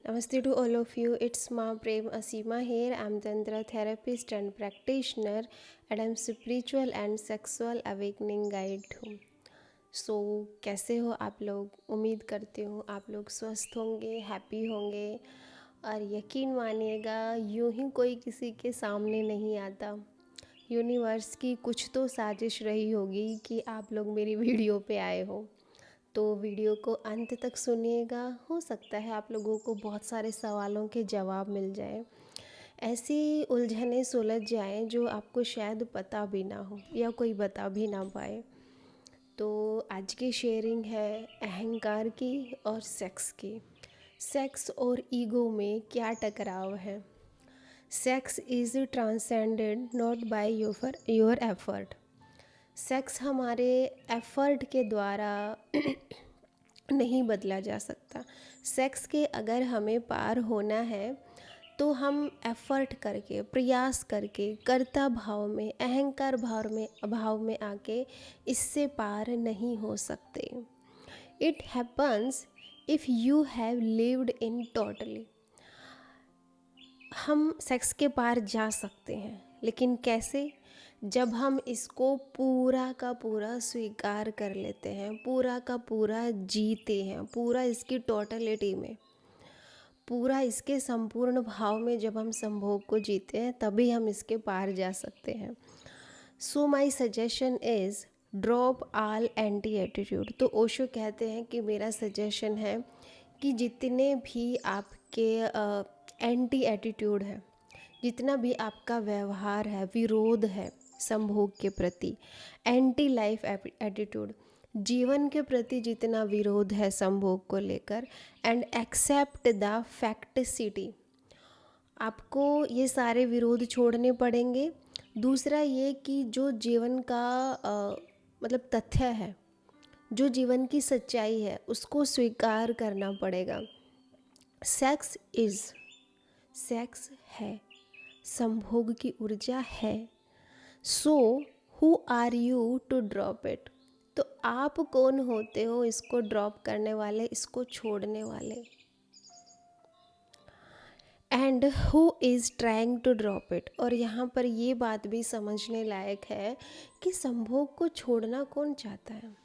Namaste to all of you. It's Ma Prem Asima here. I'm Tantra therapist and practitioner, and I'm spiritual and sexual awakening guide too. सो कैसे हो आप लोग? उम्मीद करती हूँ आप लोग स्वस्थ होंगे, हैप्पी होंगे। और यकीन मानिएगा, यूं ही कोई किसी के सामने नहीं आता। यूनिवर्स की कुछ तो साजिश रही होगी कि आप लोग मेरी वीडियो पे आए हो। तो वीडियो को अंत तक सुनिएगा। हो सकता है आप लोगों को बहुत सारे सवालों के जवाब मिल जाए, ऐसी उलझनें सुलझ जाएं जो आपको शायद पता भी ना हो या कोई बता भी ना पाए। तो आज की शेयरिंग है अहंकार की और सेक्स की। सेक्स और ईगो में क्या टकराव है? Sex is transcended not by your effort. Sex हमारे एफर्ट के द्वारा नहीं बदला जा सकता। सेक्स के अगर हमें पार होना है तो हम एफर्ट करके, प्रयास करके, कर्ता भाव में, अहंकार भाव में आके इससे पार नहीं हो सकते। It happens if you have lived in totally. हम सेक्स के पार जा सकते हैं, लेकिन कैसे? जब हम इसको पूरा का पूरा स्वीकार कर लेते हैं, पूरा का पूरा जीते हैं, पूरा इसकी टोटलिटी में, पूरा इसके संपूर्ण भाव में जब हम संभोग को जीते हैं, तभी हम इसके पार जा सकते हैं। So my suggestion is drop all anti attitude. तो ओशो कहते हैं कि मेरा सजेशन है कि जितने भी आपके एंटी एटीट्यूड है, जितना भी आपका व्यवहार है, विरोध है संभोग के प्रति, एंटी लाइफ एटीट्यूड, जीवन के प्रति जितना विरोध है संभोग को लेकर, एंड एक्सेप्ट द फैक्टिसिटी, आपको ये सारे विरोध छोड़ने पड़ेंगे। दूसरा ये कि जो जीवन का मतलब तथ्य है, जो जीवन की सच्चाई है, उसको स्वीकार करना पड़ेगा। सेक्स इज़, सेक्स है, संभोग की ऊर्जा है। So who are you to drop it? तो आप कौन होते हो इसको ड्रॉप करने वाले, इसको छोड़ने वाले? And who is trying to drop it? और यहाँ पर ये बात भी समझने लायक है कि संभोग को छोड़ना कौन चाहता है?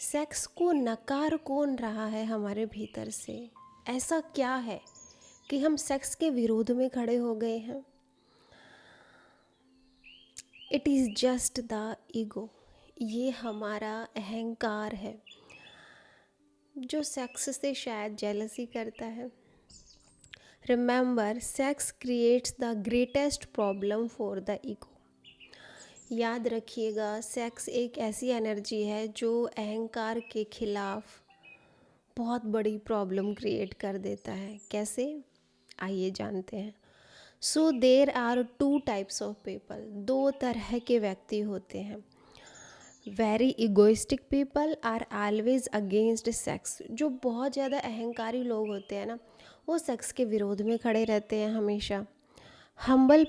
सेक्स को नकार कौन रहा है हमारे भीतर से? ऐसा क्या है कि हम सेक्स के विरोध में खड़े हो गए हैं? It is just the ego. ये हमारा अहंकार है जो सेक्स से शायद जेलसी करता है। Remember, sex creates the greatest problem for the ego. याद रखिएगा, सेक्स एक ऐसी एनर्जी है जो अहंकार के खिलाफ बहुत बड़ी प्रॉब्लम क्रिएट कर देता है। कैसे? आइए जानते हैं। So there are two types of people. दो तरह के व्यक्ति होते हैं। Very egoistic people are always against sex. जो बहुत ज़्यादा अहंकारी लोग होते हैं ना, वो सेक्स के विरोध में खड़े रहते हैं हमेशा। Humble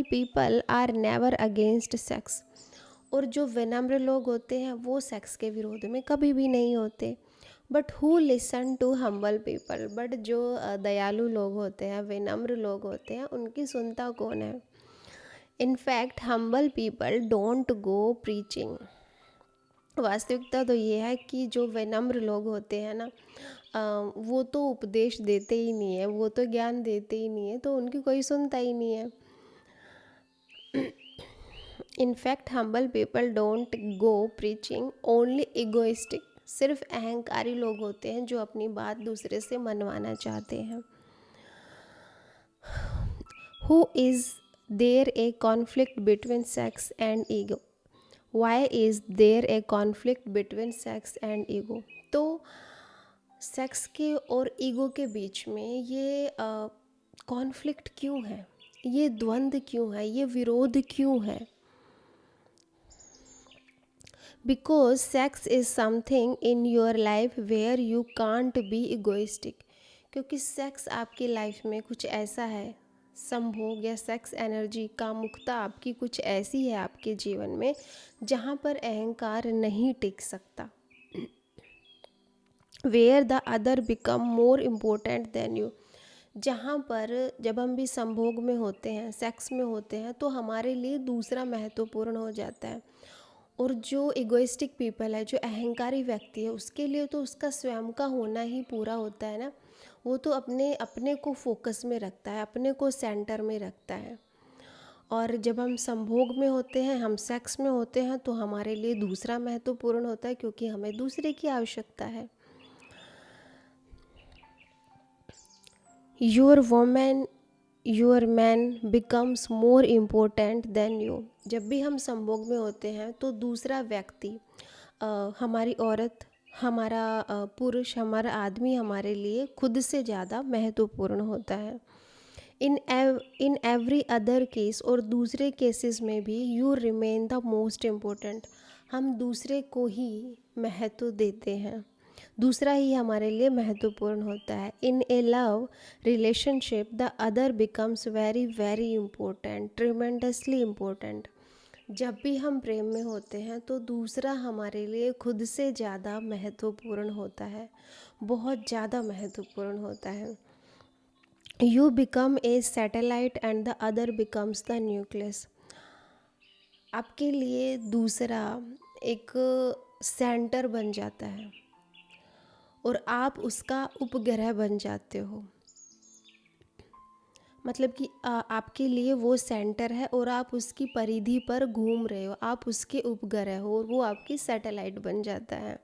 people are never against sex. और जो विनम्र लोग होते हैं वो सेक्स के विरोध में कभी भी नहीं होते। But who listen to humble people? But जो दयालु लोग होते हैं, विनम्र लोग होते हैं, उनकी सुनता कौन है? In fact humble people don't go preaching. वास्तविकता तो ये है कि जो विनम्र लोग होते हैं ना, वो तो उपदेश देते ही नहीं है, वो तो ज्ञान देते ही नहीं है, तो उनकी कोई सुनता ही नहीं है। In fact humble people don't go preaching, only egoistic. सिर्फ अहंकारी लोग होते हैं जो अपनी बात दूसरे से मनवाना चाहते हैं। Who is there a conflict between sex and ego? Why is there a conflict between sex and ego? तो सेक्स के और ईगो के बीच में ये कॉन्फ्लिक्ट क्यों है? ये द्वंद्व क्यों है? ये विरोध क्यों है? Because sex is something in your life where you can't be egoistic. क्योंकि सेक्स आपकी लाइफ में कुछ ऐसा है, संभोग या सेक्स एनर्जी कामुकता आपकी कुछ ऐसी है आपके जीवन में जहाँ पर अहंकार नहीं टिक सकता। Where the other become more important than you. जहाँ पर जब हम भी संभोग में होते हैं, सेक्स में होते हैं, तो हमारे लिए दूसरा महत्वपूर्ण हो जाता है। और जो इगोइस्टिक पीपल है, जो अहंकारी व्यक्ति है, उसके लिए तो उसका स्वयं का होना ही पूरा होता है ना। वो तो अपने अपने को फोकस में रखता है, अपने को सेंटर में रखता है। और जब हम संभोग में होते हैं, हम सेक्स में होते हैं, तो हमारे लिए दूसरा महत्वपूर्ण होता है, क्योंकि हमें दूसरे की आवश्यकता है। Your women your man becomes more important than you. जब भी हम संभोग में होते हैं तो दूसरा व्यक्ति, हमारी औरत, हमारा पुरुष, हमारा आदमी हमारे लिए खुद से ज़्यादा महत्वपूर्ण होता है। इन एवरी अदर केस, और दूसरे केसेस में भी, you remain the most important. हम दूसरे को ही महत्व देते हैं, दूसरा ही हमारे लिए महत्वपूर्ण होता है। In a love relationship the other becomes very very important, tremendously important. जब भी हम प्रेम में होते हैं तो दूसरा हमारे लिए खुद से ज़्यादा महत्वपूर्ण होता है, बहुत ज़्यादा महत्वपूर्ण होता है। You become a satellite and the other becomes the nucleus. आपके लिए दूसरा एक सेंटर बन जाता है और आप उसका उपग्रह बन जाते हो। मतलब कि आपके लिए वो सेंटर है और आप उसकी परिधि पर घूम रहे हो, आप उसके उपग्रह हो और वो आपकी सैटेलाइट बन जाता है।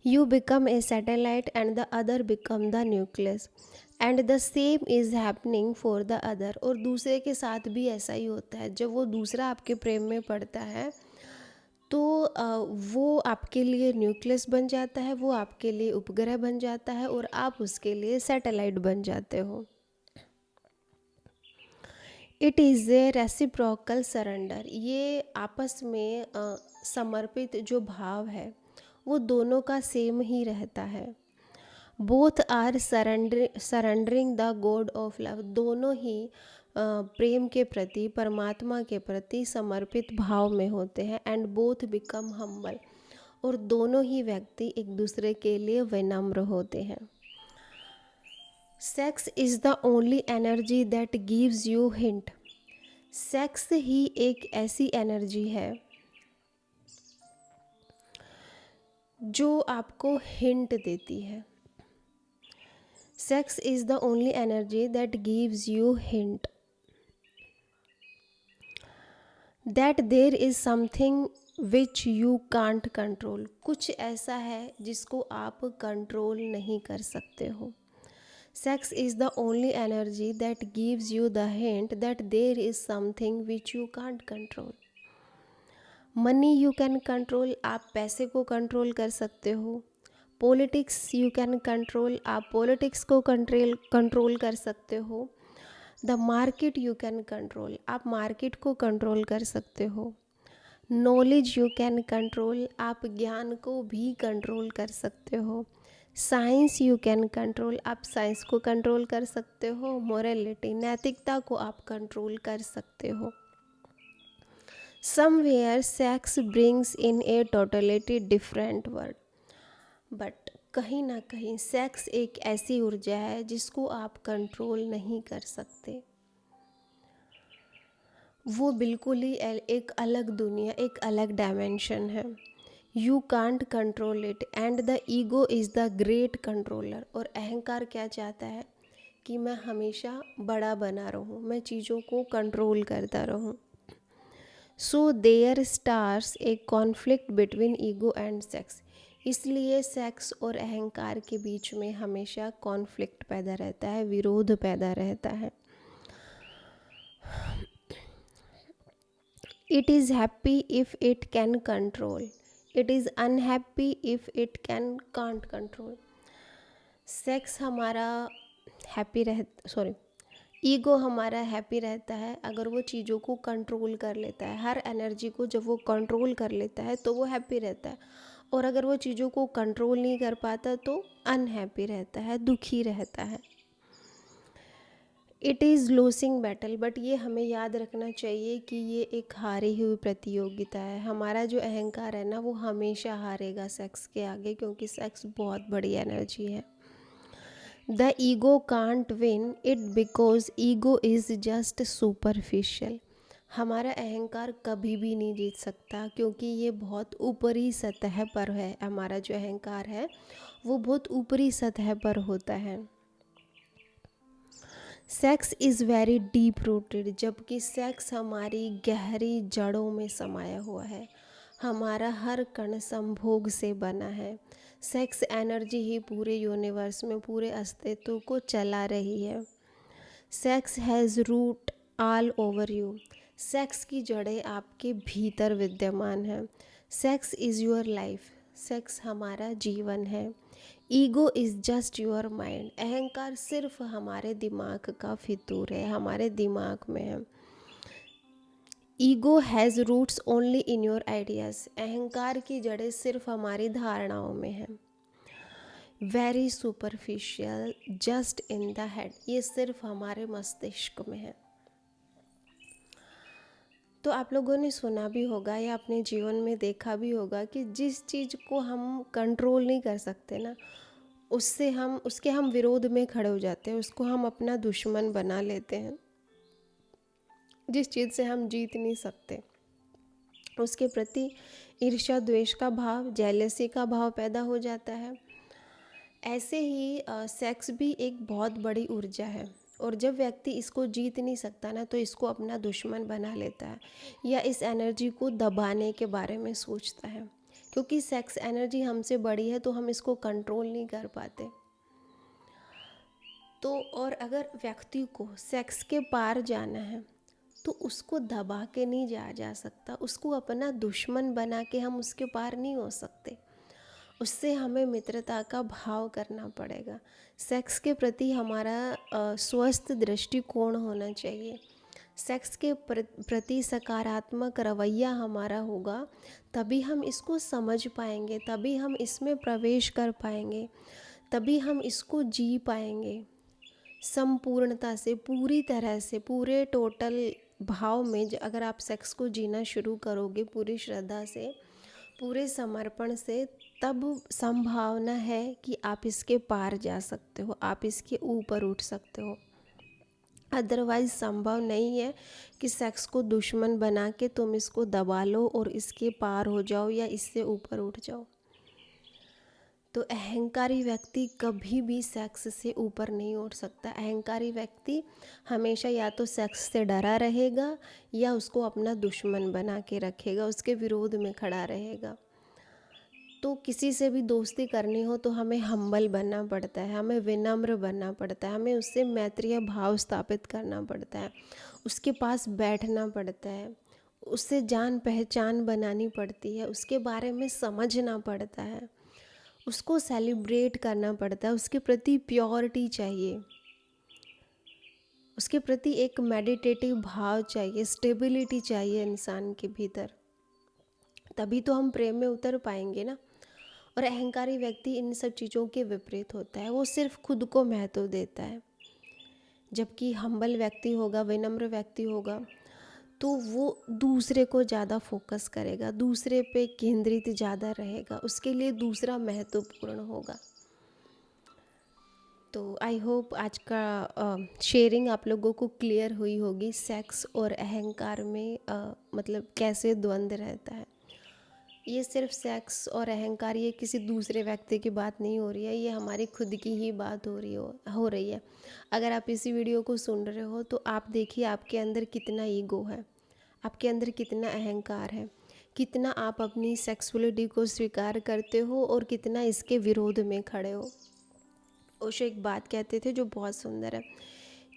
You become a satellite and the other become the nucleus and the same is happening for the other. और दूसरे के साथ भी ऐसा ही होता है। जब वो दूसरा आपके प्रेम में पड़ता है तो वो आपके लिए न्यूक्लियस बन जाता है, वो आपके लिए उपग्रह बन जाता है और आप उसके लिए सैटेलाइट बन जाते हो। It is a reciprocal surrender. ये आपस में समर्पित जो भाव है वो दोनों का सेम ही रहता है। Both are surrendering the god of love. दोनों ही प्रेम के प्रति, परमात्मा के प्रति समर्पित भाव में होते हैं। And both become humble. और दोनों ही व्यक्ति एक दूसरे के लिए विनम्र होते हैं। Sex is the only energy that gives you hint. Sex ही एक ऐसी एनर्जी है जो आपको हिंट देती है। Sex is the only energy that gives you hint that there is something which you can't control. कुछ ऐसा है जिसको आप कंट्रोल नहीं कर सकते हो। Sex is the only energy that gives you the hint that there is something which you can't control. Money you can control. आप पैसे को कंट्रोल कर सकते हो। Politics you can control. आप पॉलिटिक्स को कंट्रोल कर सकते हो। The market you can control. आप मार्केट को कंट्रोल कर सकते हो। Knowledge you can control. आप ज्ञान को भी कंट्रोल कर सकते हो। Science you can control. आप साइंस को कंट्रोल कर सकते हो। मोरालिटी, नैतिकता को आप कंट्रोल कर सकते हो। Somewhere sex brings in A totality different word. But कहीं ना कहीं सेक्स एक ऐसी ऊर्जा है जिसको आप कंट्रोल नहीं कर सकते। वो बिल्कुल ही एक अलग दुनिया, एक अलग डायमेंशन है। You can't control it and the ego is the great controller. और अहंकार क्या चाहता है कि मैं हमेशा बड़ा बना रहूं, मैं चीज़ों को कंट्रोल करता रहूं। So there starts a conflict between ego and sex. इसलिए सेक्स और अहंकार के बीच में हमेशा कॉन्फ्लिक्ट पैदा रहता है, विरोध पैदा रहता है। It is happy if it can control, it is unhappy if it can can't control. Sex हमारा ईगो हमारा हैप्पी रहता है अगर वो चीज़ों को कंट्रोल कर लेता है। हर एनर्जी को जब वो कंट्रोल कर लेता है तो वो हैप्पी रहता है। और अगर वो चीज़ों को कंट्रोल नहीं कर पाता तो अनहैप्पी रहता है, दुखी रहता है। It is losing battle, but ये हमें याद रखना चाहिए कि ये एक हारी हुई प्रतियोगिता है। हमारा जो अहंकार है ना वो हमेशा हारेगा सेक्स के आगे, क्योंकि सेक्स बहुत बड़ी एनर्जी है। The ego can't win it because ego is just superficial. हमारा अहंकार कभी भी नहीं जीत सकता, क्योंकि ये बहुत ऊपरी सतह पर है। हमारा जो अहंकार है वो बहुत ऊपरी सतह पर होता है। Sex is very deep rooted, जबकि सेक्स हमारी गहरी जड़ों में समाया हुआ है। हमारा हर कण संभोग से बना है। सेक्स एनर्जी ही पूरे यूनिवर्स में पूरे अस्तित्व को चला रही है। Sex has root all over you. Sex की जड़ें आपके भीतर विद्यमान हैं। Sex is your life. Sex हमारा जीवन है। Ego is just your mind. अहंकार सिर्फ हमारे दिमाग का फितूर है, हमारे दिमाग में है। Ego has roots only in your ideas. अहंकार की जड़ें सिर्फ हमारी धारणाओं में हैं। Very superficial just in the head. ये सिर्फ हमारे मस्तिष्क में है। तो आप लोगों ने सुना भी होगा या अपने जीवन में देखा भी होगा कि जिस चीज़ को हम कंट्रोल नहीं कर सकते ना, उसके हम विरोध में खड़े हो जाते हैं, उसको हम अपना दुश्मन बना लेते हैं। जिस चीज़ से हम जीत नहीं सकते उसके प्रति ईर्ष्या द्वेष का भाव, जेलसी का भाव पैदा हो जाता है। ऐसे ही सेक्स भी एक बहुत बड़ी ऊर्जा है, और जब व्यक्ति इसको जीत नहीं सकता ना तो इसको अपना दुश्मन बना लेता है, या इस एनर्जी को दबाने के बारे में सोचता है। क्योंकि सेक्स एनर्जी हमसे बड़ी है तो हम इसको कंट्रोल नहीं कर पाते। तो और अगर व्यक्ति को सेक्स के पार जाना है तो उसको दबा के नहीं जा सकता, उसको अपना दुश्मन बना के हम उसके पार नहीं हो सकते। उससे हमें मित्रता का भाव करना पड़ेगा। सेक्स के प्रति हमारा स्वस्थ दृष्टिकोण होना चाहिए। सेक्स के प्रति सकारात्मक रवैया हमारा होगा, तभी हम इसको समझ पाएंगे, तभी हम इसमें प्रवेश कर पाएंगे, तभी हम इसको जी पाएंगे संपूर्णता से, पूरी तरह से, पूरे टोटल भाव में। अगर आप सेक्स को जीना शुरू करोगे पूरी श्रद्धा से, पूरे समर्पण से, तब संभावना है कि आप इसके पार जा सकते हो, आप इसके ऊपर उठ सकते हो। अदरवाइज़ संभव नहीं है कि सेक्स को दुश्मन बना के तुम इसको दबा लो और इसके पार हो जाओ या इससे ऊपर उठ जाओ। तो अहंकारी व्यक्ति कभी भी सेक्स से ऊपर नहीं उठ सकता। अहंकारी व्यक्ति हमेशा या तो सेक्स से डरा रहेगा या उसको अपना दुश्मन बना के रखेगा, उसके विरोध में खड़ा रहेगा। तो किसी से भी दोस्ती करनी हो तो हमें हम्बल बनना पड़ता है, हमें विनम्र बनना पड़ता है, हमें उससे मैत्रीय भाव स्थापित करना पड़ता है, उसके पास बैठना पड़ता है, उससे जान पहचान बनानी पड़ती है, उसके बारे में समझना पड़ता है, उसको सेलिब्रेट करना पड़ता है, उसके प्रति प्योरिटी चाहिए, उसके प्रति एक मेडिटेटिव भाव चाहिए, स्टेबिलिटी चाहिए इंसान के भीतर। तभी तो हम प्रेम में उतर पाएंगे ना। और अहंकारी व्यक्ति इन सब चीज़ों के विपरीत होता है, वो सिर्फ खुद को महत्व देता है। जबकि हम्बल व्यक्ति होगा, विनम्र व्यक्ति होगा, तो वो दूसरे को ज़्यादा फोकस करेगा, दूसरे पे केंद्रित ज़्यादा रहेगा, उसके लिए दूसरा महत्वपूर्ण होगा। तो आई होप आज का शेयरिंग आप लोगों को क्लियर हुई होगी। सेक्स और अहंकार में मतलब कैसे द्वंद्व रहता है। ये सिर्फ सेक्स और अहंकार, ये किसी दूसरे व्यक्ति की बात नहीं हो रही है, ये हमारी खुद की ही बात हो रही है। अगर आप इसी वीडियो को सुन रहे हो तो आप देखिए आपके अंदर कितना ईगो है, आपके अंदर कितना अहंकार है, कितना आप अपनी सेक्सुअलिटी को स्वीकार करते हो और कितना इसके विरोध में खड़े हो। ओशो एक बात कहते थे जो बहुत सुंदर है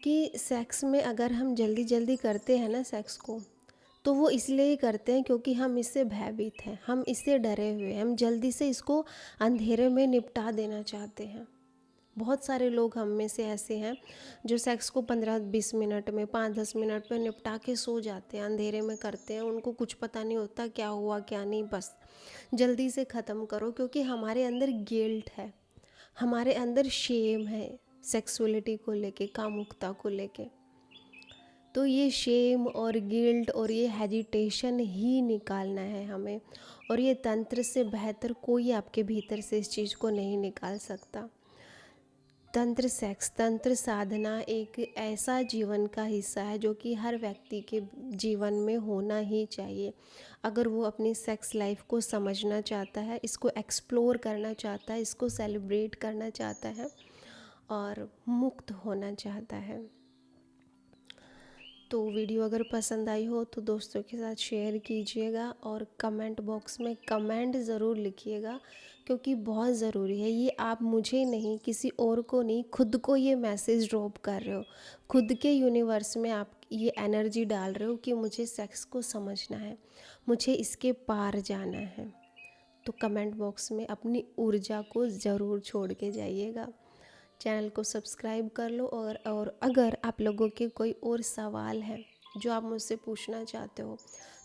कि सेक्स में अगर हम जल्दी जल्दी करते हैं ना सेक्स को, तो वो इसलिए ही करते हैं क्योंकि हम इससे भयभीत हैं, हम इससे डरे हुए हैं, हम जल्दी से इसको अंधेरे में निपटा देना चाहते हैं। बहुत सारे लोग हम में से ऐसे हैं जो सेक्स को 15-20 मिनट में, 5-10 मिनट में निपटा के सो जाते हैं, अंधेरे में करते हैं, उनको कुछ पता नहीं होता क्या हुआ क्या नहीं, बस जल्दी से ख़त्म करो। क्योंकि हमारे अंदर गिल्ट है, हमारे अंदर शेम है, सेक्सुअलिटी को लेके, कामुकता को लेके। तो ये शेम और गिल्ट और ये हेजिटेशन ही निकालना है हमें, और ये तंत्र से बेहतर कोई आपके भीतर से इस चीज़ को नहीं निकाल सकता। तंत्र सेक्स, तंत्र साधना एक ऐसा जीवन का हिस्सा है जो कि हर व्यक्ति के जीवन में होना ही चाहिए। अगर वो अपनी सेक्स लाइफ को समझना चाहता है, इसको एक्सप्लोर करना चाहता है, इसको सेलिब्रेट करना चाहता है और मुक्त होना चाहता है। तो वीडियो अगर पसंद आई हो तो दोस्तों के साथ शेयर कीजिएगा और कमेंट बॉक्स में कमेंट ज़रूर लिखिएगा, क्योंकि बहुत ज़रूरी है। ये आप मुझे नहीं, किसी और को नहीं, खुद को ये मैसेज ड्रॉप कर रहे हो, खुद के यूनिवर्स में आप ये एनर्जी डाल रहे हो कि मुझे सेक्स को समझना है, मुझे इसके पार जाना है। तो कमेंट बॉक्स में अपनी ऊर्जा को ज़रूर छोड़ के जाइएगा। चैनल को सब्सक्राइब कर लो, और अगर आप लोगों के कोई और सवाल है जो आप मुझसे पूछना चाहते हो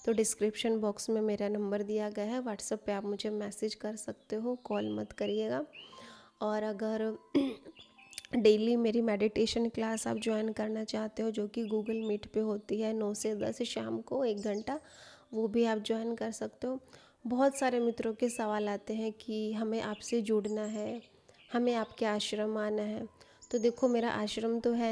तो डिस्क्रिप्शन बॉक्स में मेरा नंबर दिया गया है, व्हाट्सएप पे आप मुझे मैसेज कर सकते हो, कॉल मत करिएगा। और अगर डेली मेरी मेडिटेशन क्लास आप ज्वाइन करना चाहते हो जो कि गूगल मीट पे होती है 9 से 10 शाम को 1 घंटा, वो भी आप ज्वाइन कर सकते हो। बहुत सारे मित्रों के सवाल आते हैं कि हमें आपसे जुड़ना है, हमें आपके आश्रम आना है। तो देखो, मेरा आश्रम तो है